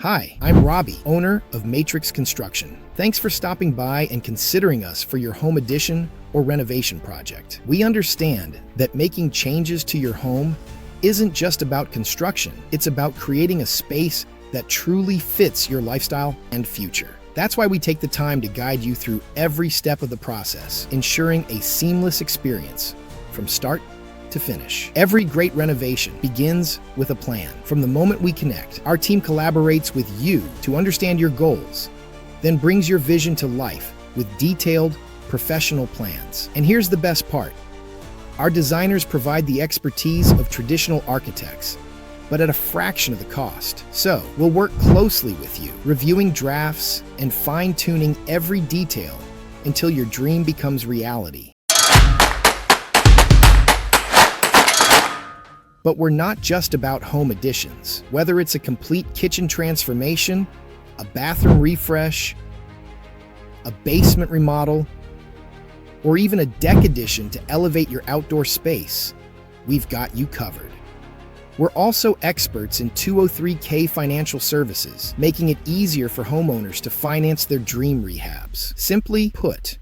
Hi, I'm Robbie, owner of Matrix Construction. Thanks for stopping by and considering us for your home addition or renovation project. We understand that making changes to your home isn't just about construction. It's about creating a space that truly fits your lifestyle and future. That's why we take the time to guide you through every step of the process, ensuring a seamless experience from start to finish. Every great renovation begins with a plan. From the moment we connect, our team collaborates with you to understand your goals, then brings your vision to life with detailed, professional plans. And here's the best part. Our designers provide the expertise of traditional architects, but at a fraction of the cost. So, we'll work closely with you, reviewing drafts and fine-tuning every detail until your dream becomes reality. But we're not just about home additions. Whether it's a complete kitchen transformation, a bathroom refresh, a basement remodel, or even a deck addition to elevate your outdoor space, we've got you covered. We're also experts in 203(k) financial services, making it easier for homeowners to finance their dream rehabs. Simply put,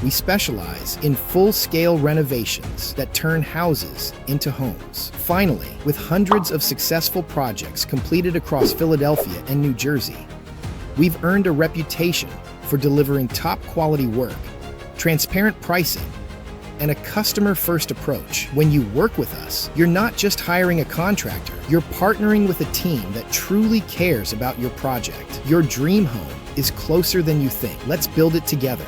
we specialize in full-scale renovations that turn houses into homes. Finally, with hundreds of successful projects completed across Philadelphia and New Jersey, we've earned a reputation for delivering top-quality work, transparent pricing, and a customer-first approach. When you work with us, you're not just hiring a contractor, you're partnering with a team that truly cares about your project. Your dream home is closer than you think. Let's build it together.